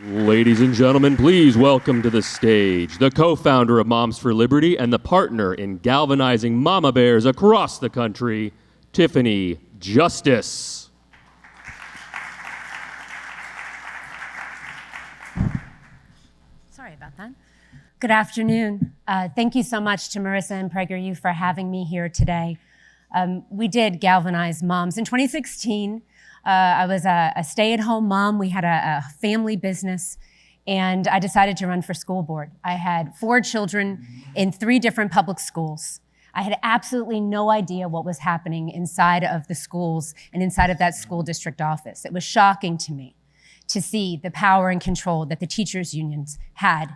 Ladies and gentlemen, please welcome to the stage the co-founder of Moms for Liberty and the partner in galvanizing mama bears across the country, Tiffany Justice. Sorry about that. Good afternoon. Thank you so much to Marissa and PragerU for having me here today. We did galvanize moms. In 2016, I was a stay-at-home mom. We had a family business, and I decided to run for school board. I had 4 children in 3 different public schools. I had absolutely no idea what was happening inside of the schools and inside of that school district office. It was shocking to me to see the power and control that the teachers' unions had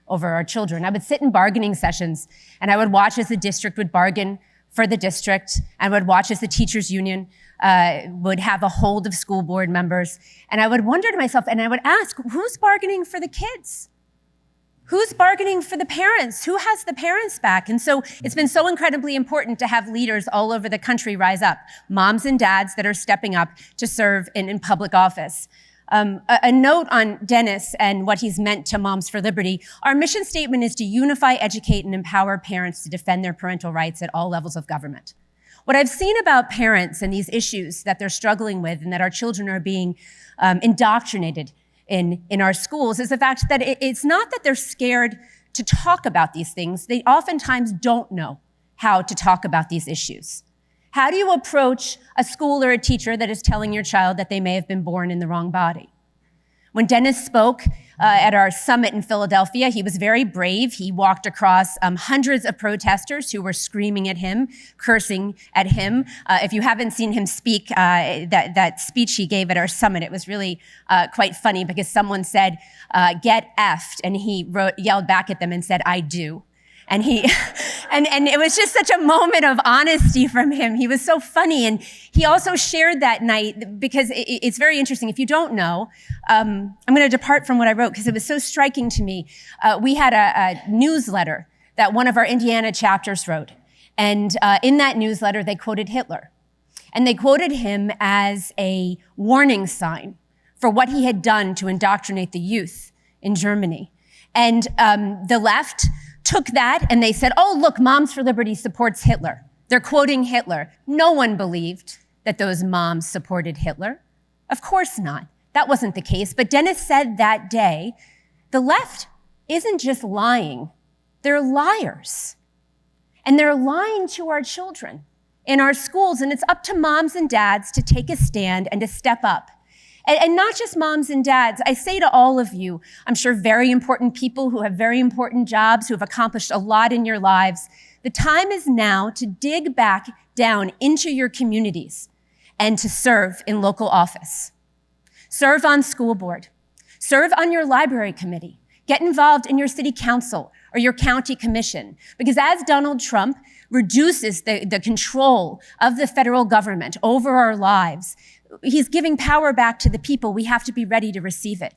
over our children. I would sit in bargaining sessions, and I would watch as the district would bargain for the district. I would watch as the teachers' union would have a hold of school board members. And I would wonder to myself, and I would ask, who's bargaining for the kids? Who's bargaining for the parents? Who has the parents' back? And so it's been so incredibly important to have leaders all over the country rise up, moms and dads that are stepping up to serve in public office. A note on Dennis and what he's meant to Moms for Liberty. Our mission statement is to unify, educate, and empower parents to defend their parental rights at all levels of government. What I've seen about parents and these issues that they're struggling with and that our children are being indoctrinated in our schools is the fact that it's not that they're scared to talk about these things. They oftentimes don't know how to talk about these issues. How do you approach a school or a teacher that is telling your child that they may have been born in the wrong body? When Dennis spoke at our summit in Philadelphia, he was very brave. He walked across hundreds of protesters who were screaming at him, cursing at him. If you haven't seen him speak, that speech he gave at our summit, it was really quite funny because someone said, "Get effed," and he yelled back at them and said, "I do." And and it was just such a moment of honesty from him. He was so funny. And he also shared that night because it's very interesting. If you don't know, I'm going to depart from what I wrote because it was so striking to me. We had a newsletter that one of our Indiana chapters wrote. And in that newsletter, they quoted Hitler. And they quoted him as a warning sign for what he had done to indoctrinate the youth in Germany. And the left took that and they said, oh, look, Moms for Liberty supports Hitler. They're quoting Hitler. No one believed that those moms supported Hitler. Of course not. That wasn't the case. But Dennis said that day, the left isn't just lying. They're liars. And they're lying to our children in our schools. And it's up to moms and dads to take a stand and to step up. And not just moms and dads. I say to all of you, I'm sure very important people who have very important jobs, who have accomplished a lot in your lives, the time is now to dig back down into your communities and to serve in local office. Serve on school board. Serve on your library committee. Get involved in your city council or your county commission. Because as Donald Trump reduces the control of the federal government over our lives, he's giving power back to the people. We have to be ready to receive it.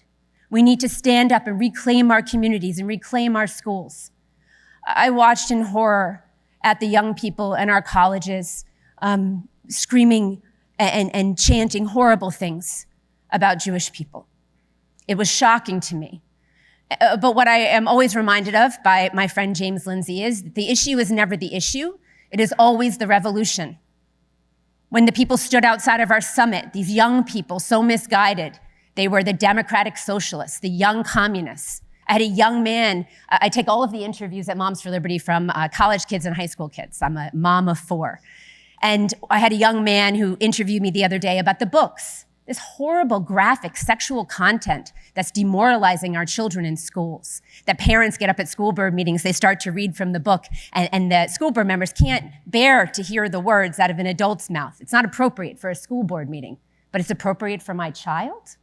We need to stand up and reclaim our communities and reclaim our schools. I watched in horror at the young people in our colleges screaming and chanting horrible things about Jewish people. It was shocking to me. But what I am always reminded of by my friend James Lindsay is that the issue is never the issue. It is always the revolution. When the people stood outside of our summit, these young people, so misguided, they were the democratic socialists, the young communists. I had a young man, I take all of the interviews at Moms for Liberty from college kids and high school kids. I'm a mom of 4. And I had a young man who interviewed me the other day about the books, this horrible graphic sexual content that's demoralizing our children in schools, that parents get up at school board meetings, they start to read from the book, and the school board members can't bear to hear the words out of an adult's mouth. It's not appropriate for a school board meeting, but it's appropriate for my child.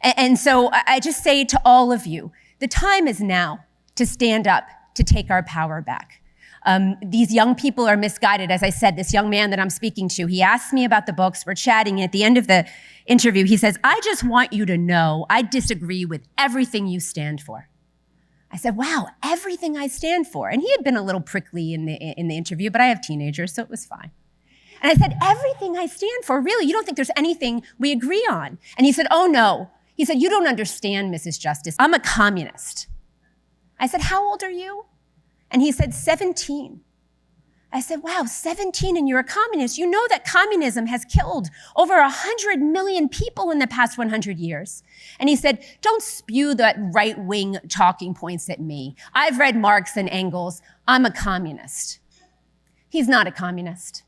And so I just say to all of you, the time is now to stand up, to take our power back. These young people are misguided. As I said, this young man that I'm speaking to, he asked me about the books. We're chatting. And at the end of the interview, he says, I just want you to know I disagree with everything you stand for. I said, wow, everything I stand for. And he had been a little prickly in the interview, but I have teenagers, so it was fine. And I said, everything I stand for, really? You don't think there's anything we agree on? And he said, oh, no. He said, "You don't understand, Mrs. Justice. I'm a communist." I said, "How old are you?" And he said, 17. I said, "Wow, 17 and you're a communist. You know that communism has killed over 100 million people in the past 100 years. And he said, "Don't spew that right-wing talking points at me. I've read Marx and Engels. I'm a communist." He's not a communist.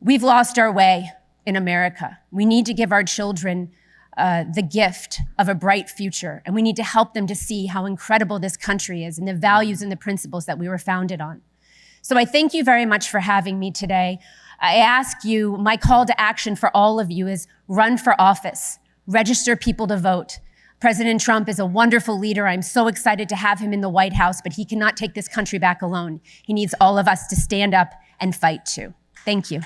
We've lost our way in America. We need to give our children the gift of a bright future, and we need to help them to see how incredible this country is and the values and the principles that we were founded on. So I thank you very much for having me today. I ask you, my call to action for all of you is run for office, register people to vote. President Trump is a wonderful leader. I'm so excited to have him in the White House, but he cannot take this country back alone. He needs all of us to stand up and fight too. Thank you.